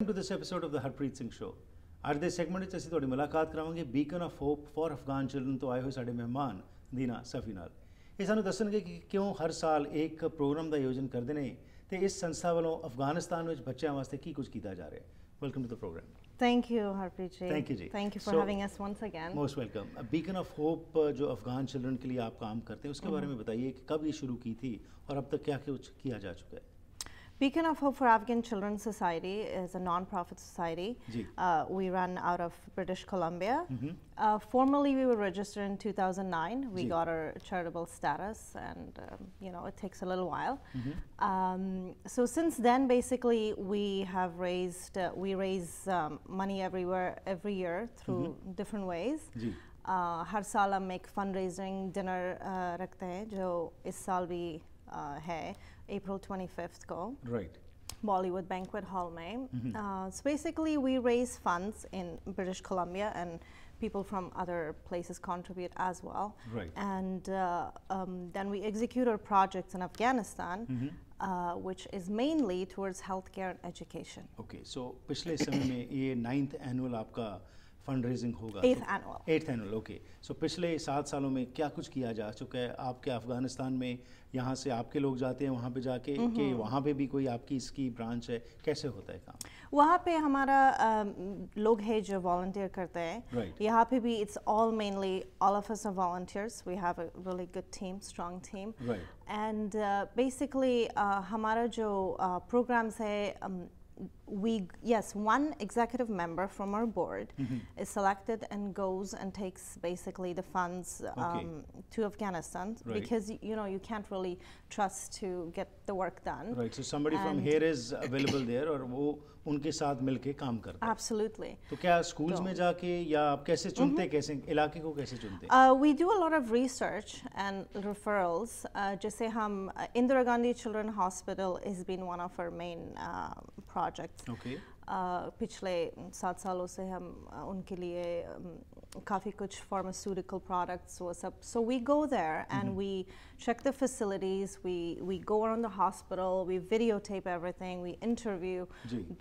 To this episode of the Harpreet Singh Show. ਅੱਜ ਦੇ segment ਵਿੱਚ ਅਸੀਂ ਤੁਹਾਡੀ ਮੁਲਾਕਾਤ ਕਰਾਵਾਂਗੇ beacon of hope for Afghan children ਤੋਂ ਆਏ ਹੋਏ ਸਾਡੇ ਮਹਿਮਾਨ ਦੀਨਾ ਸਫੀ ਨਾਲ। ਇਹ ਸਾਨੂੰ ਦੱਸਣਗੇ ਕਿ ਕਿਉਂ ਹਰ ਸਾਲ ਇੱਕ ਪ੍ਰੋਗਰਾਮ ਦਾ ਆਯੋਜਨ ਕਰਦੇ ਨੇ ਤੇ ਇਸ ਸੰਸਥਾ ਵੱਲੋਂ ਅਫਗਾਨਿਸਤਾਨ ਵਿੱਚ ਬੱਚਿਆਂ ਵਾਸਤੇ ਕੀ ਕੁਝ ਕੀਤਾ ਜਾ ਰਿਹਾ ਹੈ। Welcome to the programme. Thank you, Harpreet ji. Thank you ji. Thank you for having us once again. Most welcome. Beacon of hope जो अफगान चिल्ड्रन के लिए आप काम करते हैं उसके बारे में बताइए कि कब ये शुरू की थी और अब तक क्या कुछ किया जा चुका है। Beacon of Hope for Afghan Children Society is a non-profit society. We run out of British Columbia. Formally, we were registered in 2009. We got our charitable status, and you know, it takes a little while. So since then, basically, we have raised we raise money every year through different ways. हर साल हम एक fundraising dinner रखते हैं जो इस साल भी है April 25th को Bollywood Banquet Hall में. So basically we raise funds in British Columbia and people from other places contribute as well. And then we execute our projects in Afghanistan which is mainly towards healthcare and education. Okay, so पिछले समय में ये 9th annual आपका fund raising होगा। 8th annual, okay. सो पिछले 7 सालों में क्या कुछ किया जा चुका है आपके अफगानिस्तान में? यहाँ से आपके लोग जाते हैं वहाँ पे जाके कि वहाँ पे भी कोई आपकी इसकी ब्रांच है, कैसे होता है काम? वहाँ पे हमारा लोग है जो वॉलंटियर करते हैं। यहाँ पे भी it's all mainly all of us are volunteers. We have a really good team, strong team. And basically हमारा जो programs है one executive member from our board is selected and goes and takes basically the funds to Afghanistan because you know you can't really trust to get the work done. So somebody from here is available there और वो उनके साथ मिलके काम करता है। Absolutely. तो क्या schools में जाके या आप कैसे चुनते, कैसे इलाके को कैसे चुनते? We do a lot of research and referrals. जैसे हम Indira Gandhi Children Hospital has been one of our main projects. पिछले 7 सालों से हम उनके लिए काफ़ी कुछ pharmaceutical products वो सब. So we go there and we check the facilities, we go around the hospital, we videotape everything, we interview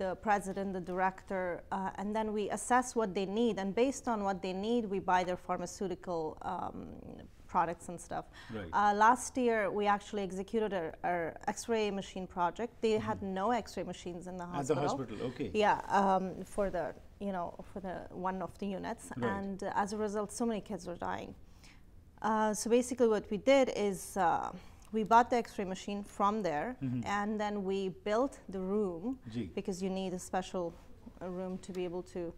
the president, the director, and then we assess what they need, and based on what they need we buy their pharmaceutical products and stuff. Last year we actually executed our X-ray machine project. They had no X-ray machines in the hospital. At the hospital, okay. Yeah, for the for the one of the units, and as a result, so many kids were dying. So basically, what we did is we bought the X-ray machine from there, and then we built the room because you need a special room to be able to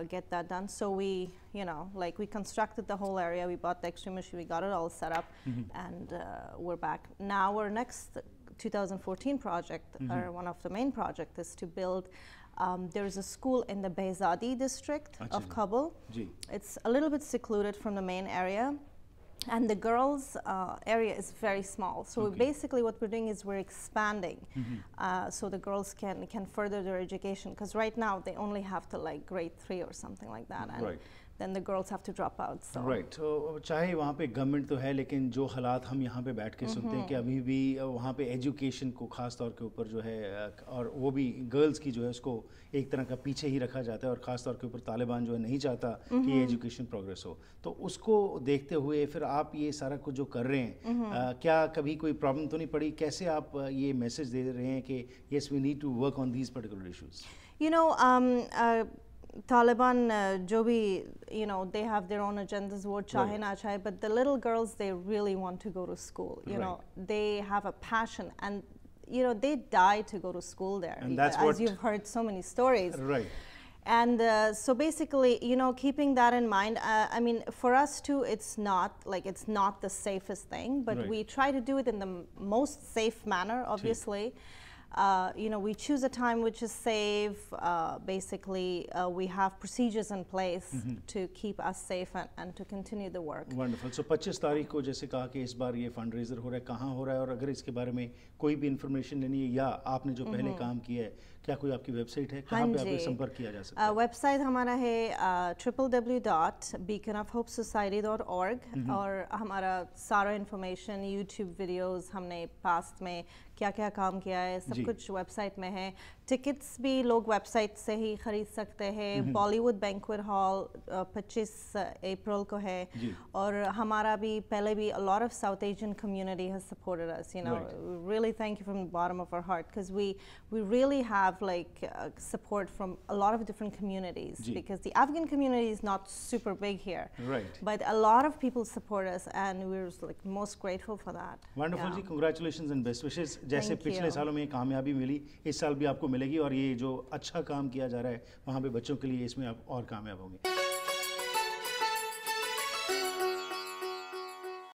get that done. So we, we constructed the whole area, we bought the X-ray machine, we got it all set up, and we're back. Now our next 2014 project, or one of the main projects, is to build, there's a school in the Behzadi district of Kabul. It's a little bit secluded from the main area. And the girls' area is very small. So basically what we're doing is we're expanding so the girls can further their education. Because right now they only have to like grade 3 or something like that. And then the girls have to drop out. So. So चाहे वहाँ पे government तो है लेकिन जो हालात हम यहाँ पे बैठ के सुनते हैं कि अभी भी वहाँ पे एजुकेशन को खास तौर के ऊपर जो है और वो भी गर्ल्स की जो है उसको एक तरह का पीछे ही रखा जाता है और ख़ास तौर के ऊपर तालिबान जो है नहीं चाहता कि ये एजुकेशन प्रोग्रेस हो। तो उसको देखते हुए फिर आप ये सारा कुछ जो कर रहे हैं क्या कभी कोई प्रॉब्लम तो नहीं पड़ी? कैसे आप ये मैसेज दे रहे हैं कि yes we need to work on these particular issues? Taliban जो भी they have their own agendas, वो चाहे ना चाहे, but the little girls, they really want to go to school. You know, they have a passion, and they die to go to school there. And that's as you've heard so many stories. And so basically, keeping that in mind, I mean, for us too, it's not the safest thing, but we try to do it in the most safe manner, obviously. we choose a time which is safe. Basically, we have procedures in place to keep us safe and to continue the work. Wonderful. So 25 तारीख को जैसे कहा कि इस बार ये fund raiser हो रहा है, कहाँ हो रहा है, और अगर इसके बारे में कोई भी इंफॉर्मेशन लेनी है या आपने जो पहले काम किया है, क्या कोई आपकी वेबसाइट है, कहाँ पे आपको संपर्क किया जा सकता है? वेबसाइट हमारा है www.beaconofhopesociety.org और हमारा सारा इंफॉर्मेशन, यूट्यूब वीडियोस हमने पास्ट में क्या क्या काम किया है सब कुछ वेबसाइट में है। टिकट्स भी लोग वेबसाइट से ही खरीद सकते हैं। बॉलीवुड बैंक्वेट हॉल 25 अप्रैल को है और हमारा भी पहले भी a lot of South Asian community has supported us, really thank you from the bottom of our heart, because we really have support from a lot of different communities because the Afghan community is not super big here, but a lot of people support us and we're most grateful for that. Wonderful ji, congratulations and best wishes. जैसे पिछले सालों में कामयाबी मिली, इस साल भी आपको मिलेगी और ये जो अच्छा काम किया जा रहा है वहाँ पे बच्चों के लिए इसमें आप और कामयाब होंगे।